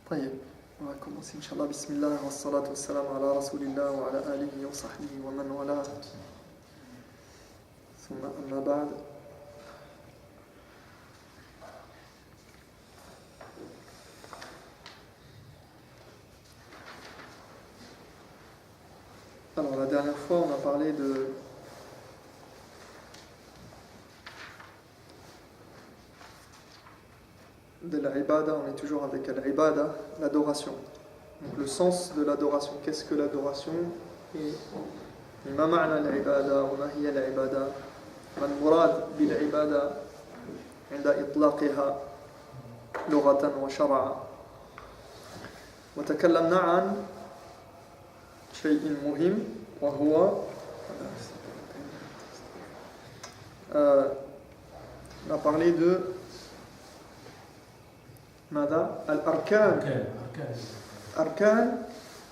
طيب on va commencer Inch'Allah. Bismillah wa salatu wa salam ala rasulillah wa ala alihi wa sahbihi wa man wala. Thumma amma ba'd. Alors la dernière fois on a parlé de l'ibada, on est toujours avec l'ibada, l'adoration. Donc le sens de l'adoration, qu'est-ce que l'adoration et ma ma'na l'ibada, wa ma hiya l'ibada, ma al-murad bil-ibada عند إطلاقها لغة وشرعا. وتكلمنا عن شيء مهم وهو on a parlé de ماذا؟ الأركان أركان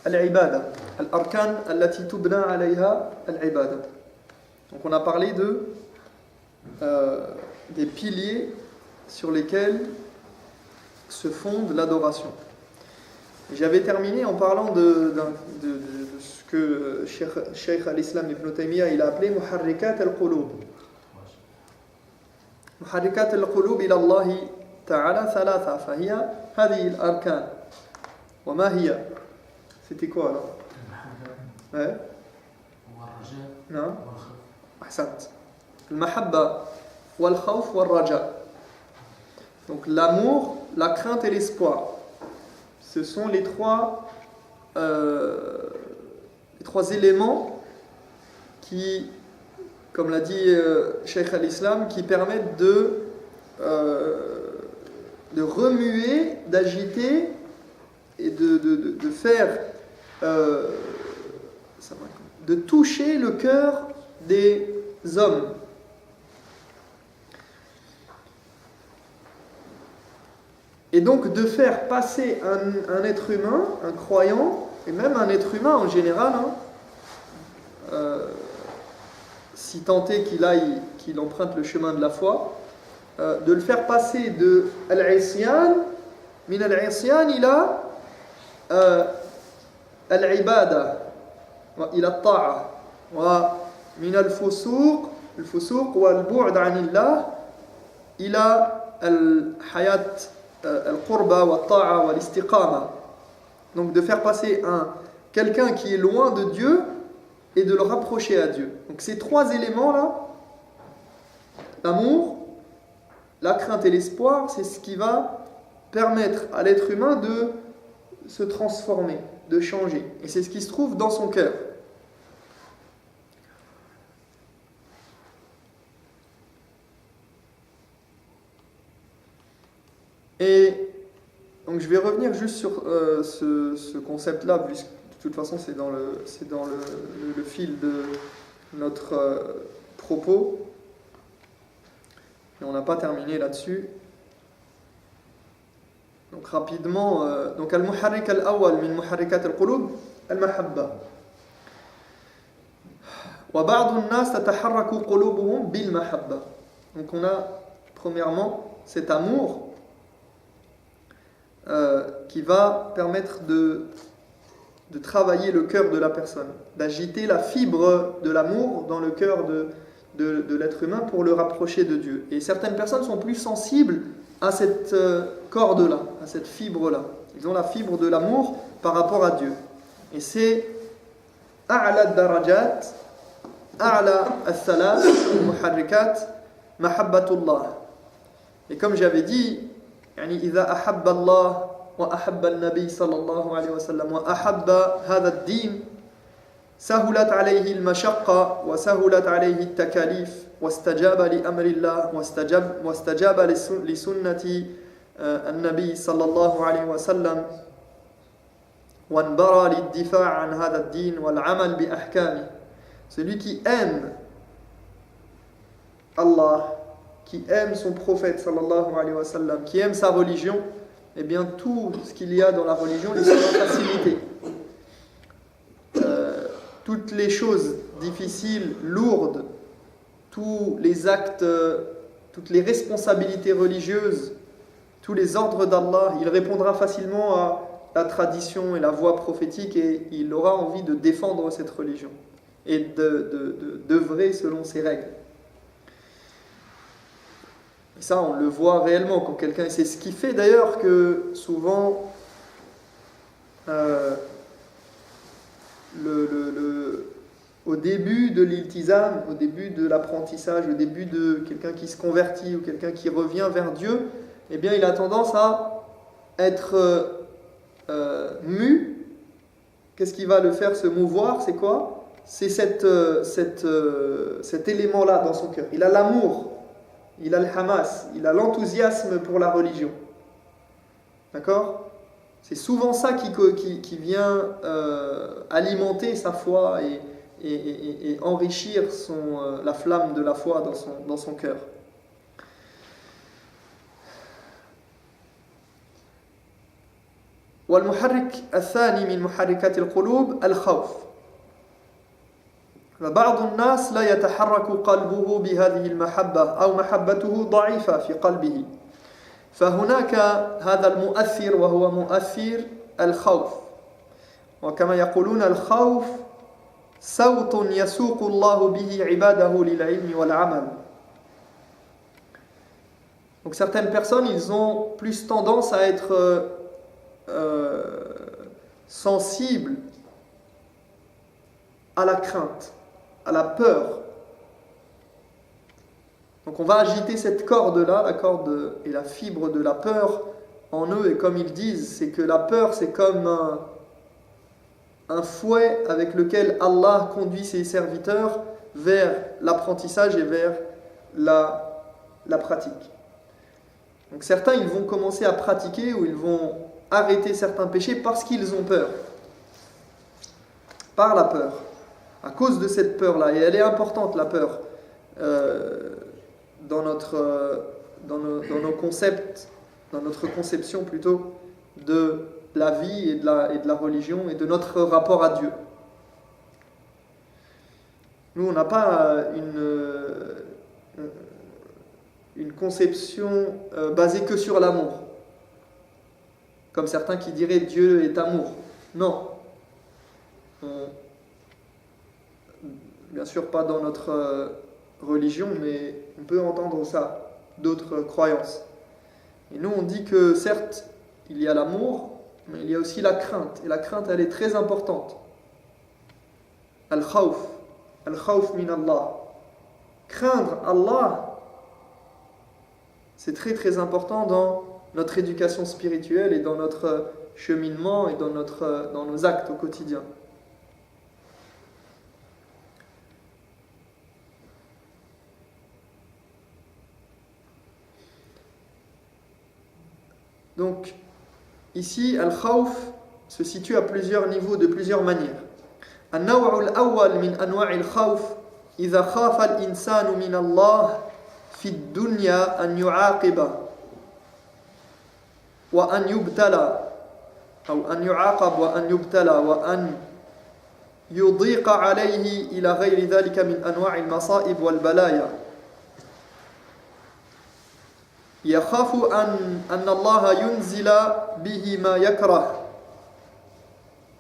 العبادة الأركان التي تبنى عليها العبادة. Donc on a parlé des piliers sur lesquels se fonde l'adoration. Et j'avais terminé en parlant de ce que Cheikh al-Islam Ibn Taymiyyah il a appelé muharrikat al-qulub. Muharrikat al-qulub ila Allah تعالى ثلاثة فهي هذه الأركان. وما هي؟ C'était quoi alors? Ouais. والرجاء نعم. والخوف. أحسنت. المحبة والخوف والرجاء. Donc l'amour, la crainte et l'espoir. Ce sont les trois éléments qui, comme l'a dit Cheikh al-Islam, qui permettent de remuer, d'agiter et de faire, de toucher le cœur des hommes. Et donc de faire passer un être humain, un croyant, et même un être humain en général, si tant est qu'il emprunte le chemin de la foi, de le faire passer de al-isyan, min al-isyan ila al-ibada, wa ila al-ta'a, wa min al-fusuq wa al-bu'd anillah, ila al-hayat al-qurba wa al-ta'a wa al-istiqama. Donc de faire passer quelqu'un qui est loin de Dieu et de le rapprocher à Dieu. Donc ces trois éléments-là, l'amour, la crainte et l'espoir, c'est ce qui va permettre à l'être humain de se transformer, de changer. Et c'est ce qui se trouve dans son cœur. Et donc je vais revenir juste sur ce concept-là, puisque de toute façon c'est dans le fil de notre propos. Et on n'a pas terminé là-dessus. Donc rapidement, donc al-muharrik al-awwal min muharrikat al-qulub al-mahabba. Wa ba'd an-nas tataharraku qulubuhum bil mahabba. Donc on a premièrement cet amour qui va permettre de travailler le cœur de la personne, d'agiter la fibre de l'amour dans le cœur de l'être humain pour le rapprocher de Dieu. Et certaines personnes sont plus sensibles à cette corde-là, à cette fibre-là. Ils ont la fibre de l'amour par rapport à Dieu. Et c'est a'la darajat, a'la al-thalath, muharrikat, mahabbatullah. Et comme j'avais dit, يعني إذا أحب الله وأحب النبي صلى الله عليه وسلم وأحب هذا الدين سهلت عليه المشقة وسهلت عليه التكاليف واستجاب لأمر الله واستجاب لسنة النبي صلى الله عليه وسلم وانبرى للدفاع عن هذا الدين والعمل بأحكامه. Celui qui aime Allah, qui aime son prophète sallallahu alayhi wa sallam, qui aime sa religion, eh bien tout ce qu'il y a dans la religion lui sera facilité. Toutes les choses difficiles, lourdes, tous les actes, toutes les responsabilités religieuses, tous les ordres d'Allah, il répondra facilement à la tradition et la voie prophétique et il aura envie de défendre cette religion et d'œuvrer selon ses règles. Et ça, on le voit réellement quand quelqu'un... C'est ce qui fait d'ailleurs que souvent, au début de l'iltizam, au début de l'apprentissage, au début de quelqu'un qui se convertit ou quelqu'un qui revient vers Dieu, eh bien, il a tendance à être mu. Qu'est-ce qui va le faire se mouvoir? C'est quoi? C'est cet élément-là dans son cœur. Il a l'amour, il a le hamas, il a l'enthousiasme pour la religion. D'accord? C'est souvent ça qui vient alimenter sa foi et enrichir la flamme de la foi dans son cœur. والمحرك الثاني من محركات القلوب الخوف. فبعض الناس لا يتحرك قلبه بهذه المحبة أو محبته ضعيفة في قلبه. فهناك هذا المؤثر وهو مؤثر الخوف. وكما يقولون الخوف صوت يسوق الله به عباده للعلم والعمل. Donc certaines personnes, ils ont plus tendance à être sensibles à la crainte, à la peur. Donc on va agiter cette corde-là, la corde et la fibre de la peur en eux, et comme ils disent, c'est que la peur c'est comme un fouet avec lequel Allah conduit ses serviteurs vers l'apprentissage et vers la pratique. Donc certains, ils vont commencer à pratiquer ou ils vont arrêter certains péchés parce qu'ils ont peur. Par la peur. À cause de cette peur-là. Et elle est importante, la peur. Dans nos concepts, dans notre conception plutôt, de la vie et de la religion et de notre rapport à Dieu. Nous, on n'a pas une conception basée que sur l'amour. Comme certains qui diraient Dieu est amour. Non. Bien sûr pas dans notre religion, mais on peut entendre ça, d'autres croyances. Et nous on dit que certes, il y a l'amour, mais il y a aussi la crainte. Et la crainte, elle est très importante. Al-khawf min Allah. Craindre Allah, c'est très très important dans notre éducation spirituelle et dans notre cheminement et dans nos actes au quotidien. Donc, ici, al-khawf se situe à plusieurs niveaux, de plusieurs manières. النوع الأول من أنواع الخوف إذا خاف الإنسان من الله في الدنيا أن يعاقب وأن يبتلى أو أن يعاقب وأن يبتلى وأن يضيق عليه إلى غير ذلك من أنواع المصائب والبلايا. يخاف أن الله ينزل به ما يكره.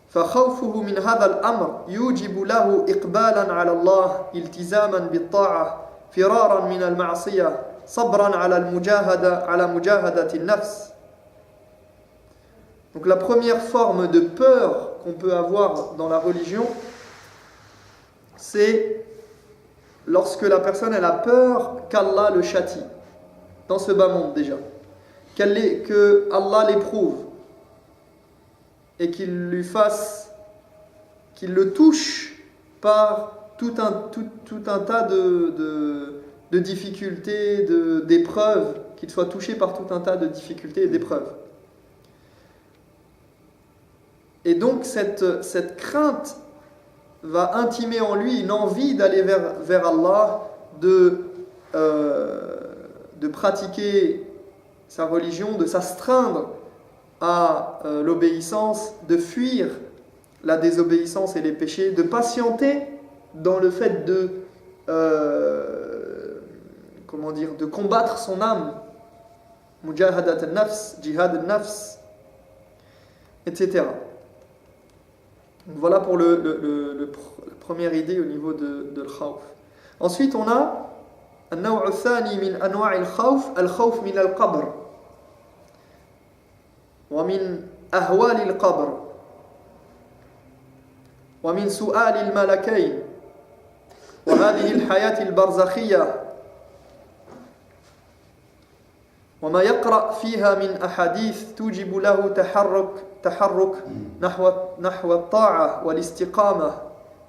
فخوفه من هذا الأمر يوجب له إقبالا على الله التزاما بالطاعة فرارا من المعصية صبرا على مجاهدة النفس. Donc la première forme de peur qu'on peut avoir dans la religion, c'est lorsque la personne elle a peur qu'Allah le châtie dans ce bas monde déjà, que Allah l'éprouve et qu'il le touche par tout un tas de difficultés, d'épreuves, qu'il soit touché par tout un tas de difficultés et d'épreuves. Et donc cette crainte va intimer en lui une envie d'aller vers Allah, de pratiquer sa religion, de s'astreindre à l'obéissance, de fuir la désobéissance et les péchés, de patienter dans le fait de combattre son âme, mujahadat al-nafs, jihad al-nafs, etc. Donc voilà pour la première idée au niveau de l'khawf. Ensuite, on a النوع الثاني من أنواع الخوف من القبر ومن أهوال القبر ومن سؤال الملكين وهذه الحياة البرزخية وما يقرأ فيها من أحاديث توجب له تحرك نحو الطاعة والاستقامة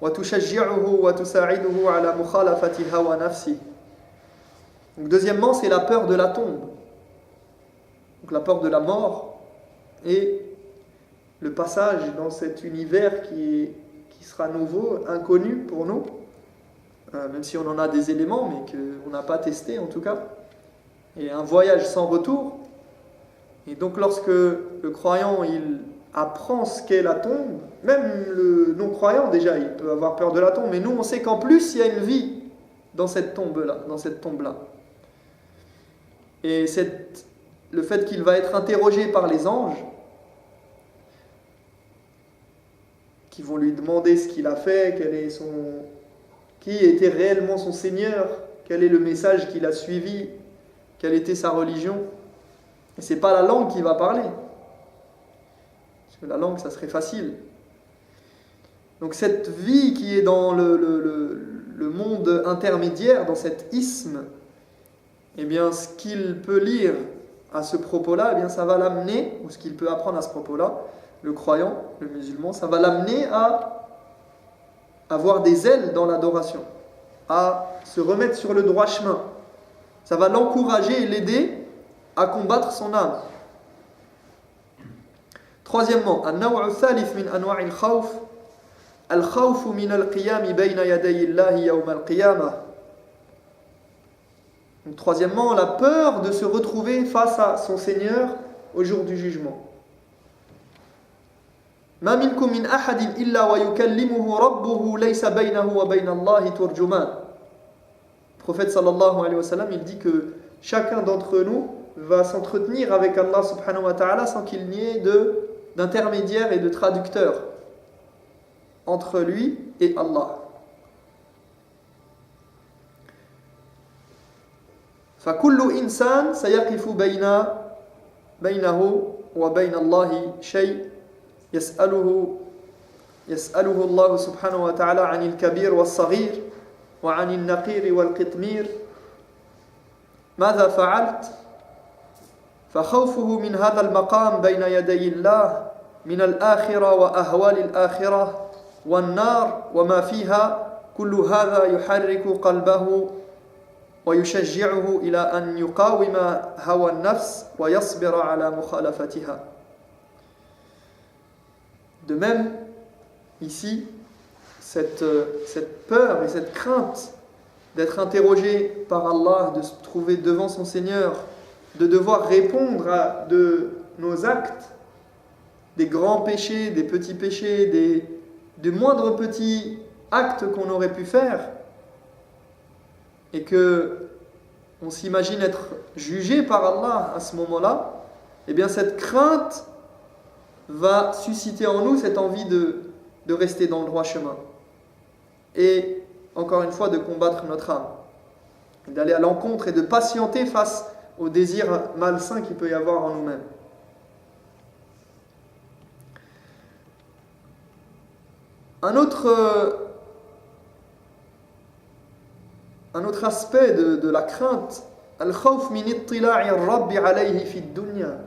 وتشجعه وتساعده على مخالفة هوى نفسه. Donc, deuxièmement, c'est la peur de la tombe, donc la peur de la mort et le passage dans cet univers qui sera nouveau, inconnu pour nous, même si on en a des éléments, mais qu'on n'a pas testé en tout cas, et un voyage sans retour. Et donc lorsque le croyant il apprend ce qu'est la tombe, même le non-croyant déjà, il peut avoir peur de la tombe, mais nous on sait qu'en plus il y a une vie dans cette tombe-là, Et le fait qu'il va être interrogé par les anges, qui vont lui demander ce qu'il a fait, qui était réellement son Seigneur, quel est le message qu'il a suivi, quelle était sa religion. Et c'est pas la langue qui va parler, parce que la langue, ça serait facile. Donc cette vie qui est dans le monde intermédiaire, dans cet isthme, eh bien, ce qu'il peut lire à ce propos-là, eh bien, ça va l'amener, ou ce qu'il peut apprendre à ce propos-là, le croyant, le musulman, ça va l'amener à avoir des ailes dans l'adoration, à se remettre sur le droit chemin. Ça va l'encourager et l'aider à combattre son âme. Troisièmement, النوع الثالث من أنواع الخوف من القيام بين يدي الله يوم القيامة. Donc, troisièmement, la peur de se retrouver face à son Seigneur au jour du jugement. ما منكم من أحد إلا ويكلمه ربه ليس بينه وبين الله ترجمان. Le prophète sallallahu alayhi wa sallam, il dit que chacun d'entre nous va s'entretenir avec Allah subhanahu wa ta'ala sans qu'il n'y ait d'intermédiaire et de traducteur entre lui et Allah. فكل إنسان سيقف بينه وبين الله شيء يسأله الله سبحانه وتعالى عن الكبير والصغير وعن النقير والقطمير ماذا فعلت؟ فخوفه من هذا المقام بين يدي الله من الآخرة وأهوال الآخرة والنار وما فيها كل هذا يحرك قلبه ويشجعه إلى أن يقاوم هوى النفس ويصبر على مخالفتها. De même, ici, cette peur et cette crainte d'être interrogé par Allah, de se trouver devant son Seigneur, de devoir répondre à de nos actes, des grands péchés, des petits péchés, des moindres petits actes qu'on aurait pu faire, et que on s'imagine être jugé par Allah à ce moment-là, eh bien cette crainte va susciter en nous cette envie de rester dans le droit chemin. Et encore une fois, de combattre notre âme. D'aller à l'encontre et de patienter face aux désirs malsains qu'il peut y avoir en nous-mêmes. Un autre aspect de la crainte, al-khawf min ittila'i ar-rabb alayhi fi ad-dunya.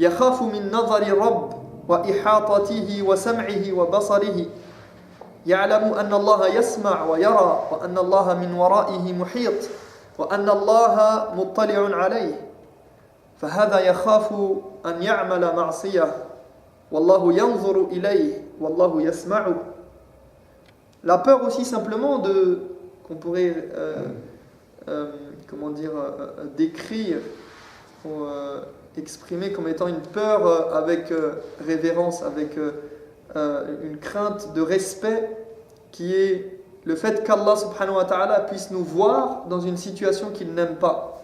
يخاف من نظر الرب وإحاطته وسمعه وبصره يعلم أن الله يسمع ويرى وأن الله من ورائه محيط وأن الله مطلع عليه فهذا يخاف أن يعمل معصية والله ينظر إليه والله يسمع. La peur aussi simplement qu'on pourrait décrire ou exprimer comme étant une peur avec révérence, avec une crainte de respect, qui est le fait qu'Allah subhanahu wa ta'ala puisse nous voir dans une situation qu'il n'aime pas.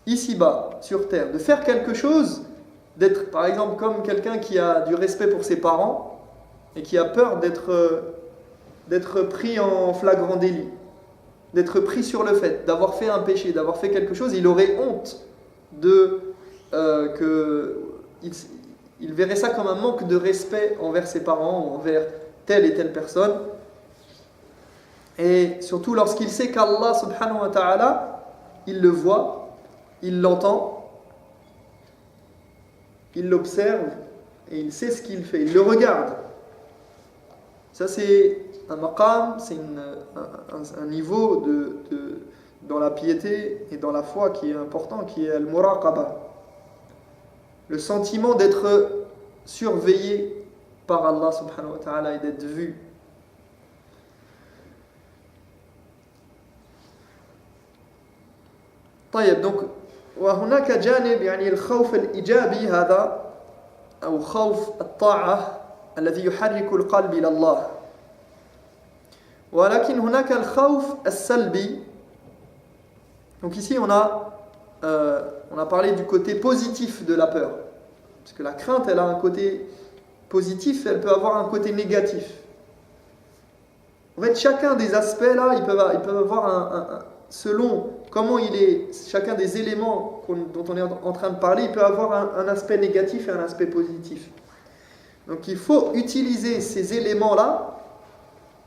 ici-bas, sur terre, de faire quelque chose, d'être par exemple comme quelqu'un qui a du respect pour ses parents et qui a peur d'être pris en flagrant délit, d'être pris sur le fait, d'avoir fait un péché, d'avoir fait quelque chose, il aurait honte il verrait ça comme un manque de respect envers ses parents ou envers telle et telle personne. Et surtout lorsqu'il sait qu'Allah subhanahu wa ta'ala, il le voit, il l'entend, il l'observe et il sait ce qu'il fait, il le regarde. Ça c'est un maqam, c'est un niveau dans la piété et dans la foi qui est important, qui est al-muraqaba. Le sentiment d'être surveillé par Allah subhanahu wa ta'ala et d'être vu. طيب donc وهناك جانب يعني الخوف الإيجابي هذا أو خوف الطاعة الذي يحرك القلب إلى الله ولكن هناك الخوف السلبي. Donc ici on a parlé du côté positif de la peur, parce que la crainte elle a un côté positif, elle peut avoir un côté négatif. En fait chacun des aspects là ils peuvent avoir selon comment il est, chacun des éléments dont on est en train de parler, il peut avoir un aspect négatif et un aspect positif. Donc il faut utiliser ces éléments-là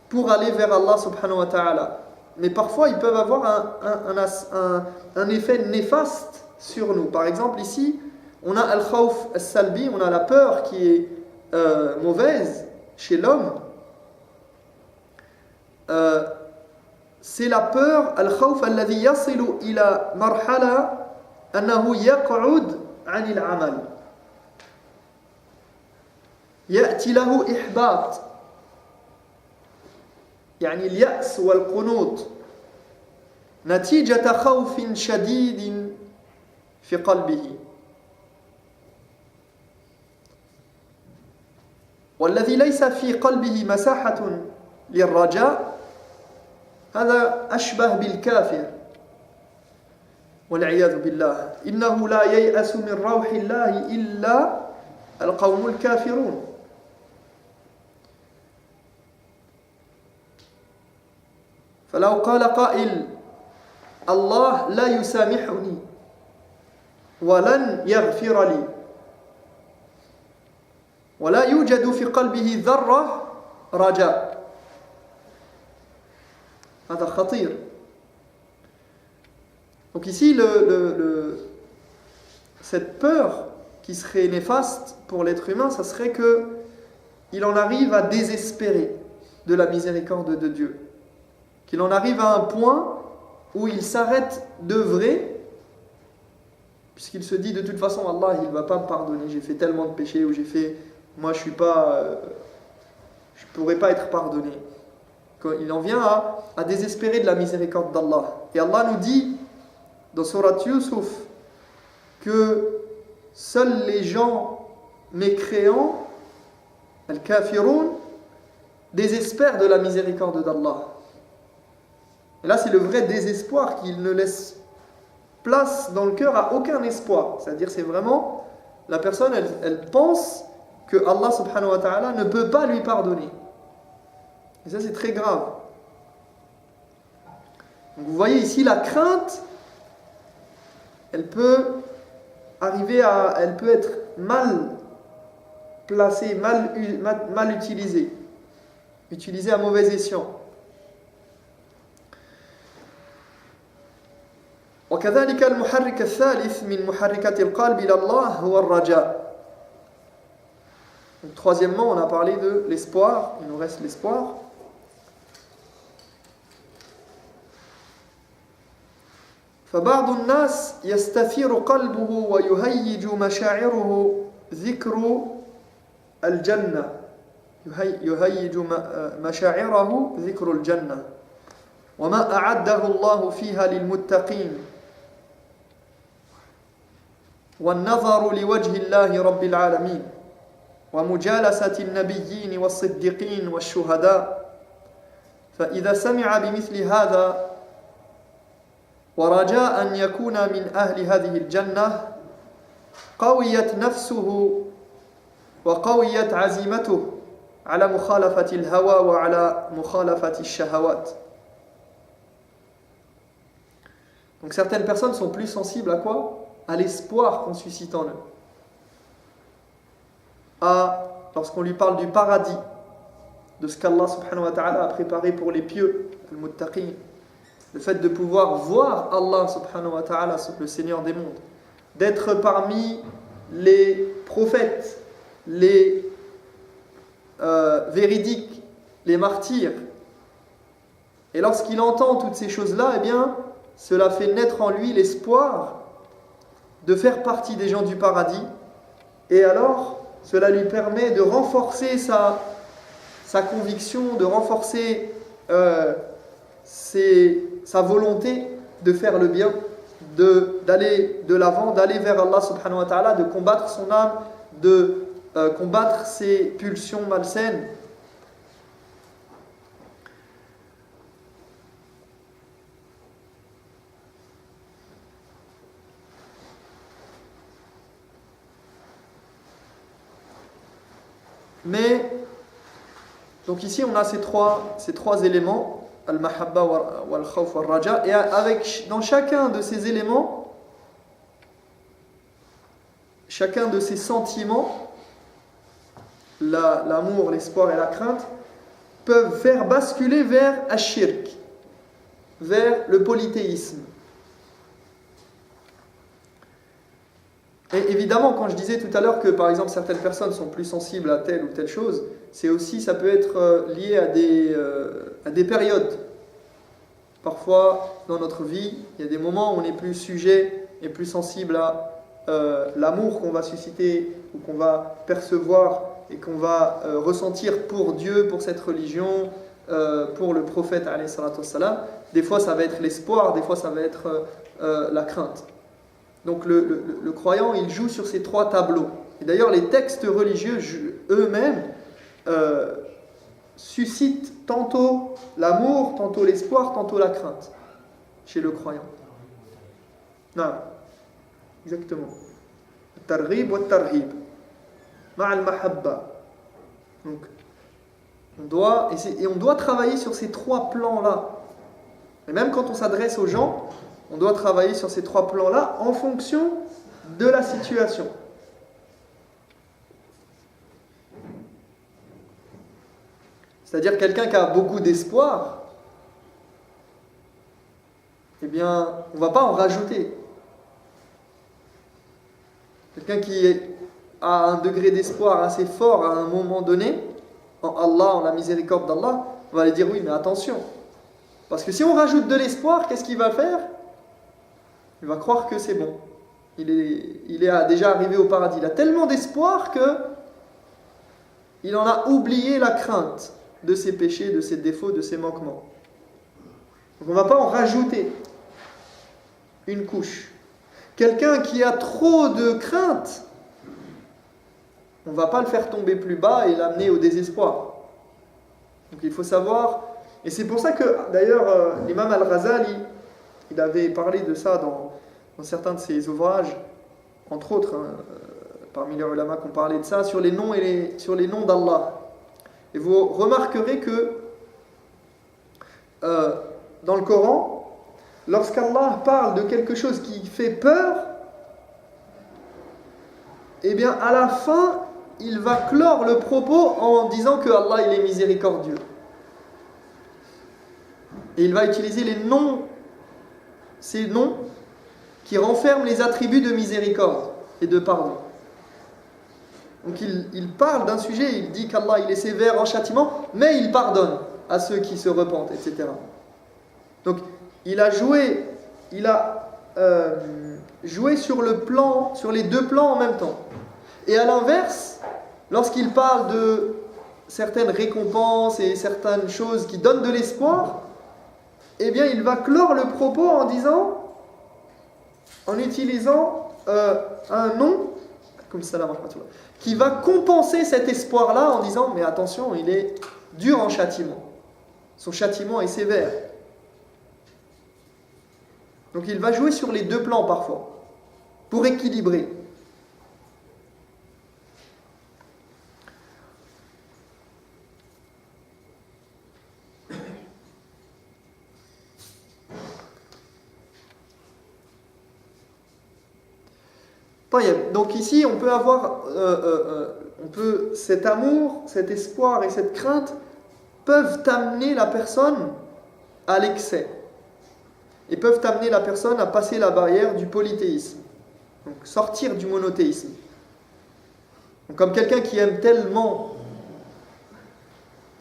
pour aller vers Allah subhanahu wa ta'ala. Mais parfois ils peuvent avoir un effet néfaste sur nous. Par exemple ici, on a al-khawf al-salbi, on a la peur qui est mauvaise chez l'homme. C'est la peur, al-khawf alladhi yasilu ila marhala annahu yaq'ud 'ani al-'amal. Ya'ti lahu ihbat. يعني اليأس والقنوط نتيجة خوف شديد في قلبه والذي ليس في قلبه مساحة للرجاء هذا أشبه بالكافر والعياذ بالله إنه لا ييأس من روح الله إلا القوم الكافرون. فلو قال قائل الله لا يسامحني ولن يغفر لي ولا يوجد في قلبه ذرة رجاء هذا خطير. Donc ici cette peur qui serait néfaste pour l'être humain, ça serait qu'il en arrive à désespérer de la miséricorde de Dieu, qu'il en arrive à un point où il s'arrête d'œuvrer, puisqu'il se dit de toute façon Allah il ne va pas me pardonner, j'ai fait tellement de péchés, ou moi je pourrais pas être pardonné. Il en vient à désespérer de la miséricorde d'Allah. Et Allah nous dit dans Surat Yusuf que seuls les gens mécréants, al-kafiroun, désespèrent de la miséricorde d'Allah. Et là, c'est le vrai désespoir qu'il ne laisse place dans le cœur à aucun espoir. C'est-à-dire, c'est vraiment, la personne, elle pense que Allah subhanahu wa ta'ala ne peut pas lui pardonner. Et ça, c'est très grave. Donc, vous voyez ici, la crainte, elle peut être mal placée, mal utilisée à mauvais escient. وكذلك المحرك الثالث من محركات القلب إلى الله هو الرجاء. Donc, troisièmement, on a parlé de l'espoir, il nous reste l'espoir. فبعض الناس يستثير قلبه ويهيج مشاعره ذكر الجنة يهيج مشاعره ذكر الجنة وما أعده الله فيها للمتقين والنظر لوجه الله رب العالمين ومجالسة النبيين والصديقين والشهداء فإذا سمع بمثل هذا ورجاء أن يكون من أهل هذه الجنة قويت نفسه وقويت عزيمته على مخالفة الهوى وعلى مخالفة الشهوات. Donc certaines personnes sont plus sensibles à quoi? À l'espoir qu'on suscite en eux. Lorsqu'on lui parle du paradis, de ce qu'Allah subhanahu wa ta'ala a préparé pour les pieux, al-muttaqin, le fait de pouvoir voir Allah subhanahu wa ta'ala, le Seigneur des mondes, d'être parmi les prophètes, les véridiques, les martyrs. Et lorsqu'il entend toutes ces choses-là, eh bien, cela fait naître en lui l'espoir de faire partie des gens du paradis. Et alors, cela lui permet de renforcer sa conviction, de renforcer sa volonté de faire le bien, d'aller de l'avant, d'aller vers Allah subhanahu wa ta'ala, de combattre son âme, de combattre ses pulsions malsaines. Mais, donc ici on a ces trois éléments, al-mahabba wal-khawf wal-raja, et dans chacun de ces éléments, chacun de ces sentiments, l'amour, l'espoir et la crainte, peuvent faire basculer vers ash-shirk, vers le polythéisme. Et évidemment, quand je disais tout à l'heure que par exemple certaines personnes sont plus sensibles à telle ou telle chose, ça peut être lié à des périodes. Parfois, dans notre vie, il y a des moments où on est plus sujet et plus sensible à l'amour qu'on va susciter ou qu'on va percevoir et qu'on va ressentir pour Dieu, pour cette religion, pour le prophète alayhi salatu wassalam. Des fois, ça va être l'espoir, des fois, ça va être la crainte. Donc le croyant, il joue sur ces trois tableaux. Et d'ailleurs, les textes religieux eux-mêmes suscitent tantôt l'amour, tantôt l'espoir, tantôt la crainte chez le croyant. Non, exactement. Targhib wa tarhib. Ma'al mahabba. Donc, on doit travailler sur ces trois plans-là. Et même quand on s'adresse aux gens, on doit travailler sur ces trois plans-là en fonction de la situation. C'est-à-dire quelqu'un qui a beaucoup d'espoir, eh bien, on ne va pas en rajouter. Quelqu'un qui a un degré d'espoir assez fort à un moment donné, en Allah, en la miséricorde d'Allah, on va lui dire oui, mais attention. Parce que si on rajoute de l'espoir, qu'est-ce qu'il va faire? Il va croire que c'est bon. Il est déjà arrivé au paradis. Il a tellement d'espoir qu'il en a oublié la crainte de ses péchés, de ses défauts, de ses manquements. Donc on ne va pas en rajouter une couche. Quelqu'un qui a trop de crainte, on ne va pas le faire tomber plus bas et l'amener au désespoir. Donc il faut savoir, et c'est pour ça que d'ailleurs l'imam Al-Ghazali, il avait parlé de ça dans certains de ses ouvrages, entre autres, parmi les ulama qui ont parlé de ça, sur les noms d'Allah. Et vous remarquerez que dans le Coran, lorsqu'Allah parle de quelque chose qui fait peur, eh bien à la fin, il va clore le propos en disant que Allah il est miséricordieux. Et il va utiliser ces noms qui renferment les attributs de miséricorde et de pardon. Donc il parle d'un sujet, il dit qu'Allah il est sévère en châtiment, mais il pardonne à ceux qui se repentent, etc. Donc il a joué sur les deux plans en même temps. Et à l'inverse, lorsqu'il parle de certaines récompenses et certaines choses qui donnent de l'espoir, eh bien il va clore le propos en utilisant un nom comme ça, qui va compenser cet espoir-là en disant mais attention, il est dur en châtiment. Son châtiment est sévère. Donc Donc il va jouer sur les deux plans parfois, pour équilibrer. Donc ici, on peut avoir cet amour, cet espoir et cette crainte peuvent amener la personne à l'excès et peuvent amener la personne à passer la barrière du polythéisme, donc sortir du monothéisme. Donc, comme quelqu'un qui aime tellement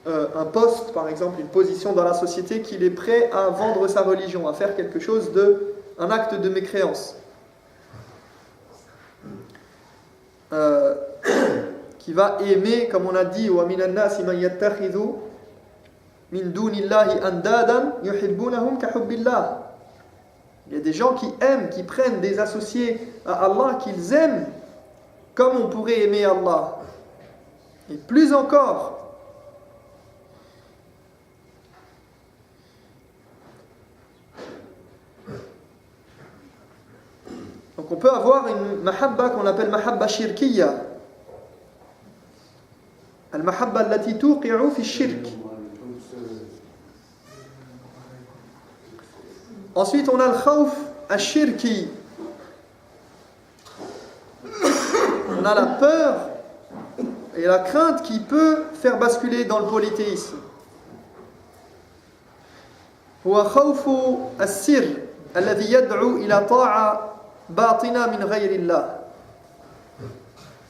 un poste, par exemple, une position dans la société, qu'il est prêt à vendre sa religion, à faire quelque chose un acte de mécréance. Qui va aimer, comme on a dit, wa minan nasi man yattakhidhu min dunillahi andadan yuhibbunahum ka hubbillah. Il y a des gens qui aiment, qui prennent des associés à Allah qu'ils aiment comme on pourrait aimer Allah. Et plus encore, donc on peut avoir une mahabba qu'on appelle mahabba shirkiyya. Al-mahabba allati tuqi'u fi shirk. Ensuite, on a le khawf ash-shirki. On a la peur et la crainte qui peut faire basculer dans le polythéisme. Huwa khawfu as-sir alladhi yad'u ila ta'a باطنة من غير الله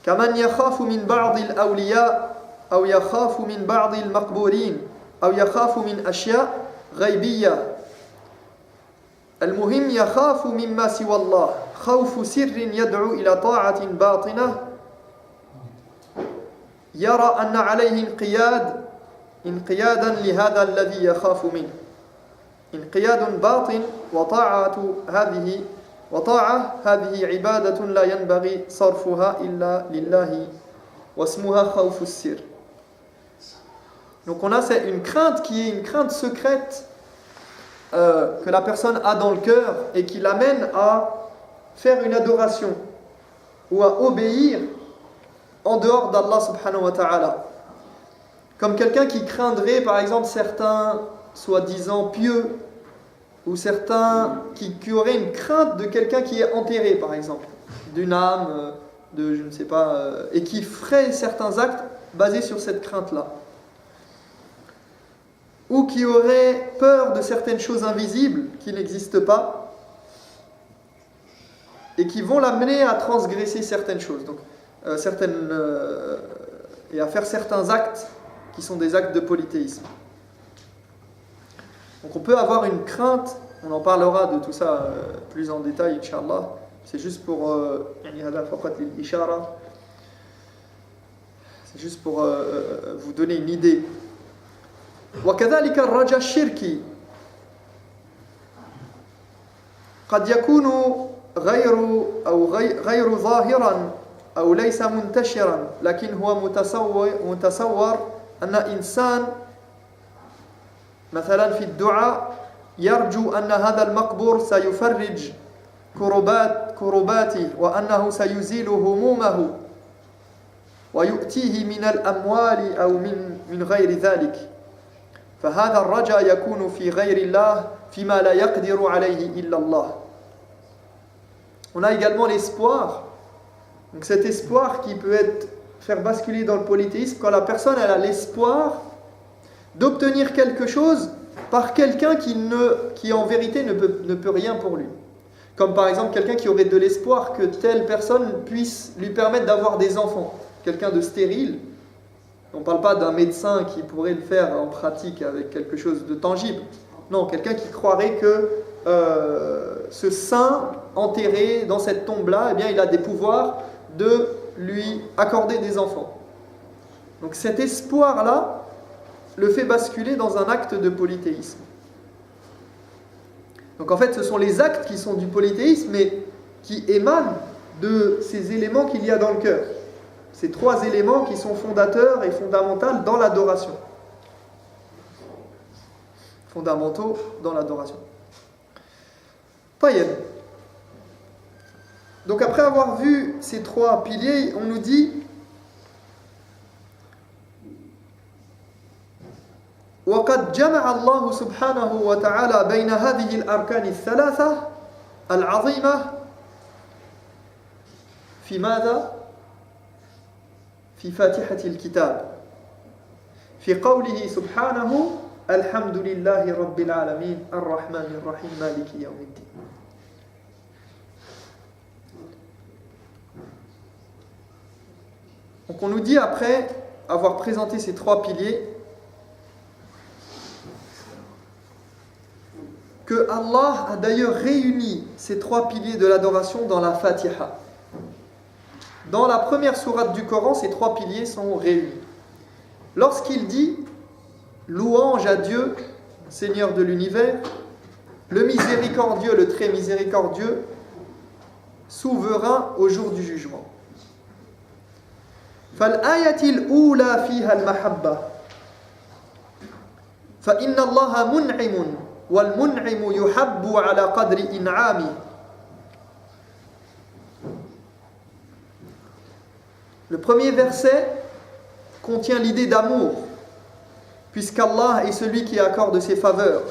كمن يخاف من بعض الأولياء أو يخاف من بعض المقبورين أو يخاف من أشياء غيبية المهم يخاف مما سوى الله خوف سر يدعو إلى طاعة باطنة يرى أن عليه انقيادا لهذا الذي يخاف منه انقياد باطن وطاعة هذه عبادة لا ينبغي صرفها إلا لله واسمها خوف السر. Donc on a une crainte qui est une crainte secrète que la personne a dans le cœur et qui l'amène à faire une adoration ou à obéir en dehors d'Allah subhanahu wa ta'ala. Comme quelqu'un qui craindrait par exemple certains soi-disant pieux ou certains qui auraient une crainte de quelqu'un qui est enterré, par exemple, d'une âme, de je ne sais pas, et qui ferait certains actes basés sur cette crainte-là. Ou qui aurait peur de certaines choses invisibles qui n'existent pas et qui vont l'amener à transgresser certaines choses, donc et à faire certains actes qui sont des actes de polythéisme. Donc on peut avoir une crainte, on en parlera de tout ça plus en détail, Inch'Allah. C'est juste pour vous donner une idée. وكذلك الرجاء الشركي قد يكون غير ظاهرا أو ليس منتشرا لكن هو متصور أن إنسان مثلا في الدعاء يرجو أن هذا المقبور سيفرج كرباته وأنه سيزيل همومه ويؤتيه من الأموال أو من غير ذلك فهذا الرجاء يكون في غير الله فيما لا يقدر عليه إلا الله. On a également l'espoir, donc cet espoir qui peut faire basculer dans le polythéisme quand la personne elle a l'espoir d'obtenir quelque chose par quelqu'un qui en vérité ne peut rien pour lui. Comme par exemple quelqu'un qui aurait de l'espoir que telle personne puisse lui permettre d'avoir des enfants. Quelqu'un de stérile. On ne parle pas d'un médecin qui pourrait le faire en pratique avec quelque chose de tangible. Non, quelqu'un qui croirait que ce saint enterré dans cette tombe-là, eh bien, il a des pouvoirs de lui accorder des enfants. Donc cet espoir-là le fait basculer dans un acte de polythéisme. Donc en fait, ce sont les actes qui sont du polythéisme, mais qui émanent de ces éléments qu'il y a dans le cœur. Ces trois éléments qui sont fondateurs et fondamentaux dans l'adoration. Fondamentaux dans l'adoration. Tayyib. Donc après avoir vu ces trois piliers, on nous dit وقد جمع الله سبحانه وتعالى بين هذه الأركان الثلاثة العظيمة في ماذا؟ في فاتحة الكتاب في قوله سبحانه الحمد لله رب العالمين الرحمن الرحيم مالك يوم الدين. Donc on nous dit après avoir présenté ces trois piliers que Allah a d'ailleurs réuni ces trois piliers de l'adoration dans la Fatiha. Dans la première sourate du Coran, ces trois piliers sont réunis. Lorsqu'il dit « Louange à Dieu, Seigneur de l'univers, le miséricordieux, le très miséricordieux, souverain au jour du jugement. » فالآية الأولى فيها المحبة فإن الله منعم والمنعم يحب على قدر إنعامه. Le premier verset contient l'idée d'amour, puisqu'Allah est celui qui accorde ses faveurs.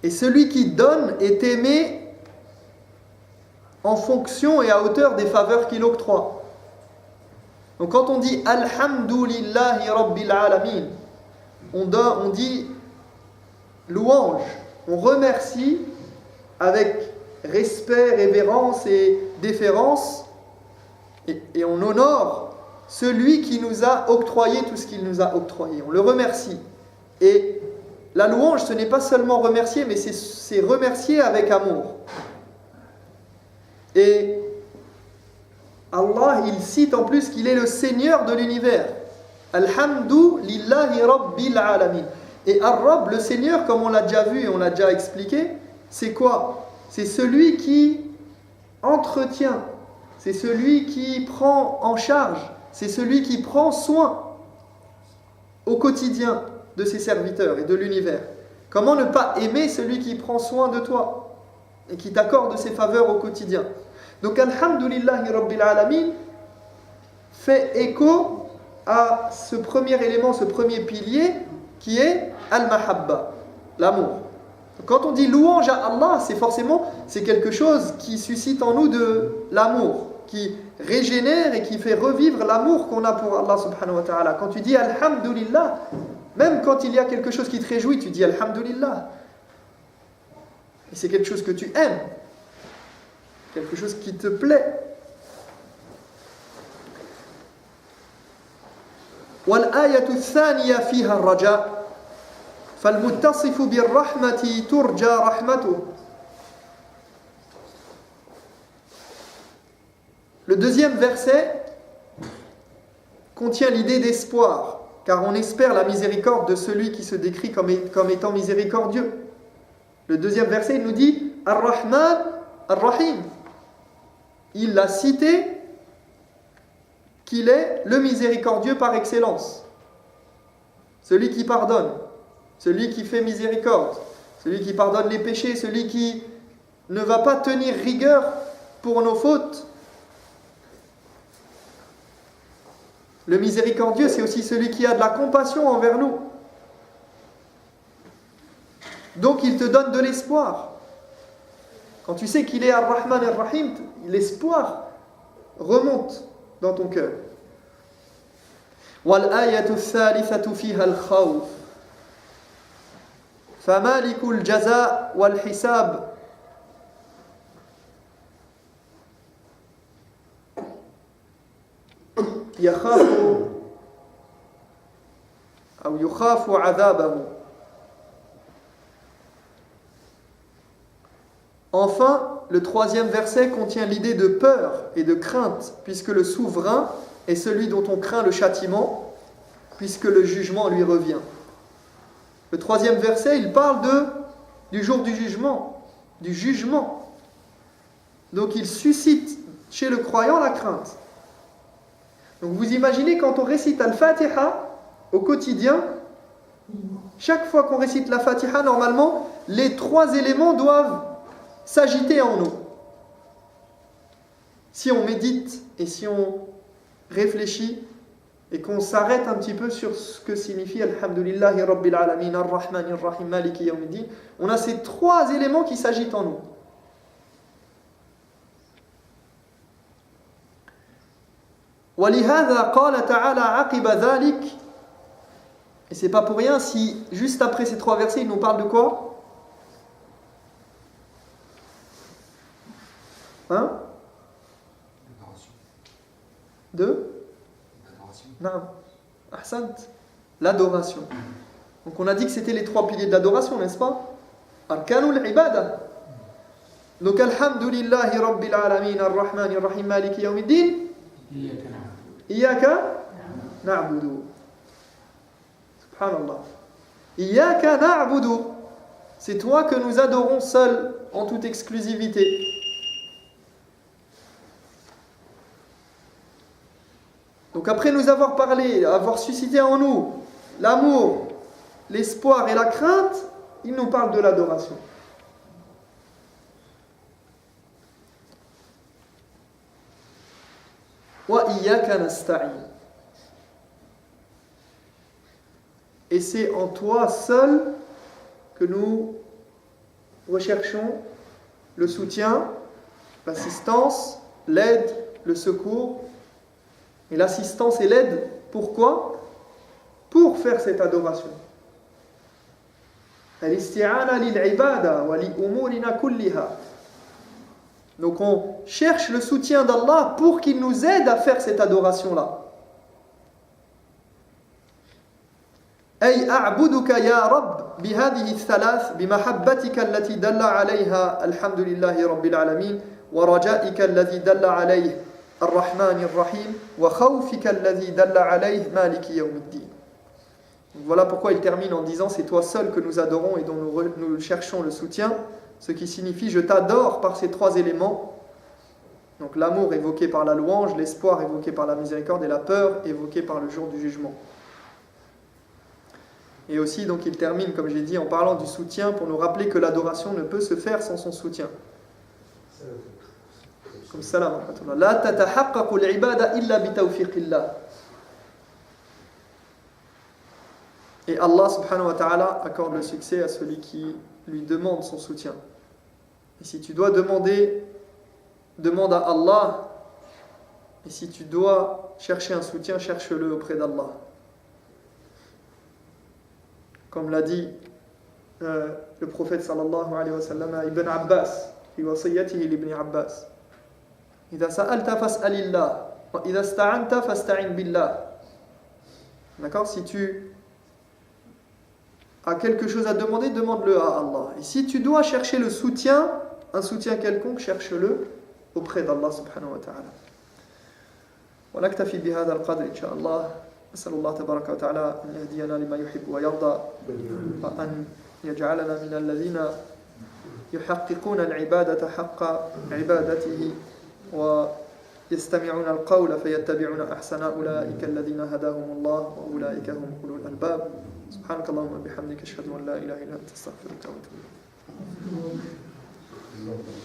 Et celui qui donne est aimé en fonction et à hauteur des faveurs qu'il octroie. Donc quand on dit Alhamdulillahi Rabbil Alamin, on dit louange, on remercie avec respect, révérence et déférence, et on honore celui qui nous a octroyé tout ce qu'il nous a octroyé. On le remercie. Et la louange, ce n'est pas seulement remercier, mais c'est remercier avec amour. Et Allah, il cite en plus qu'il est le Seigneur de l'univers. Alhamdu lillahi rabbil alamin. Et Ar-Rabb, le Seigneur, comme on l'a déjà vu et on l'a déjà expliqué, c'est quoi? C'est celui qui entretient, c'est celui qui prend en charge, c'est celui qui prend soin au quotidien de ses serviteurs et de l'univers. Comment ne pas aimer celui qui prend soin de toi et qui t'accorde ses faveurs au quotidien? Donc, Alhamdulillahi Rabbil Alamin fait écho à ce premier élément, ce premier pilier qui est Al-Mahabba, l'amour. Quand on dit louange à Allah, c'est quelque chose qui suscite en nous de l'amour, qui régénère et qui fait revivre l'amour qu'on a pour Allah subhanahu wa ta'ala. Quand tu dis Alhamdulillah, même quand il y a quelque chose qui te réjouit, tu dis Alhamdulillah. Et c'est quelque chose que tu aimes, quelque chose qui te plaît. والآية الثانية فيها الرجاء فالمتصف بالرحمة ترجى رحمته. Le deuxième verset contient l'idée d'espoir, car on espère la miséricorde de celui qui se décrit comme étant miséricordieux. Le deuxième verset, il nous dit Ar-Rahman, Ar-Rahim. Il l'a cité qu'il est le miséricordieux par excellence, celui qui pardonne, celui qui fait miséricorde, celui qui pardonne les péchés, celui qui ne va pas tenir rigueur pour nos fautes. Le miséricordieux, c'est aussi celui qui a de la compassion envers nous. Donc il te donne de l'espoir. Quand tu sais qu'il est Ar-Rahman Ar-Rahim, l'espoir remonte dans ton cœur. وَالْآيَةُ الثَّالِثَةُ فِيهَا الْخَوْفُ فَمَالِكُ الْجَزَاءِ وَالْحِسَابِ. يخاف عذابه. Enfin, le troisième verset contient l'idée de peur et de crainte, puisque le souverain est celui dont on craint le châtiment, puisque le jugement lui revient. Le troisième verset, il parle du jour du jugement, du jugement. Donc il suscite chez le croyant la crainte. Donc vous imaginez quand on récite Al-Fatiha au quotidien, chaque fois qu'on récite la Fatiha, normalement, les trois éléments doivent s'agiter en nous. Si on médite et si on réfléchit et qu'on s'arrête un petit peu sur ce que signifie Alhamdulillahi Rabbil Alamin, Ar-Rahman Ar-Rahim, Maliki Yawmiddin, on a ces trois éléments qui s'agitent en nous. وَلِهَذَا قَالَ تَعَالَى عَقِبَ ذَلِكَ. Et c'est pas pour rien si juste après ces trois versets il nous parle de quoi? Hein? De? Naam. Ahsant. L'adoration. Donc on a dit que c'était les trois piliers de l'adoration, n'est-ce pas? Arkanul ibada. Donc Alhamdulillahi Rabbil Alamin, Ar-Rahman Ar-Rahim, Maliki Yawmiddin. Iyaka na'budu. Subhanallah. Iyaka na'budu. C'est toi que nous adorons seul, en toute exclusivité. Donc après nous avoir parlé, avoir suscité en nous l'amour, l'espoir et la crainte, il nous parle de l'adoration. Wa iyyaka nasta'in. Et c'est en toi seul que nous recherchons le soutien, l'assistance, l'aide, le secours. Et l'assistance et l'aide, pourquoi? Pour faire cette adoration. Al-isti'ana lil-ibada wa li-umurina kulliha. Donc on cherche le soutien d'Allah pour qu'il nous aide à faire cette adoration-là. Ay a'buduka ya Rabb bihadihi ath-thalath bimahabbatika allati dalla 'alayha alhamdulillahi rabbil alamin wa raja'ika alladhi dalla 'alayhi Ar-Rahman Ar-Rahim wa khawfika alladhi dalla 'alayhi Maliki Yawmiddin. Voilà pourquoi il termine en disant c'est toi seul que nous adorons et dont nous cherchons le soutien, ce qui signifie je t'adore par ces trois éléments. Donc l'amour évoqué par la louange, l'espoir évoqué par la miséricorde et la peur évoquée par le jour du jugement. Et aussi donc il termine comme j'ai dit en parlant du soutien pour nous rappeler que l'adoration ne peut se faire sans son soutien. Comme salam. La tatahaqqaqu al-ibada illa bi tawfiqillah. Et Allah subhanahu wa ta'ala accorde le succès à celui qui lui demande son soutien. Et si tu dois demander, demande à Allah. Et si tu dois chercher un soutien, cherche-le auprès d'Allah. Comme l'a dit le prophète sallallahu alayhi wa sallam à Ibn Abbas, fi wasiyatihi l'Ibn Abbas. إذا سألت فاسأل الله وإذا استعنت فاستعن بالله. D'accord? Si tu as quelque chose à demander, demande-le à Allah. Et si tu dois chercher le soutien, un soutien quelconque, cherche-le auprès d'Allah subhanahu wa ta'ala. ونكتفي بهذا القدر إن شاء الله. أسأل الله تبارك وتعالى أن يهدينا لما يحب ويرضى وأن يجعلنا من الذين يحققون العبادة حق عبادته ويستمعون القول فيتبعون أحسن أولئك الذين هداهم الله وأولئك هم أولو الألباب. سبحانك اللهم وبحمدك أشهد أن لا إله إلا أنت أستغفرك وأتوب إليك.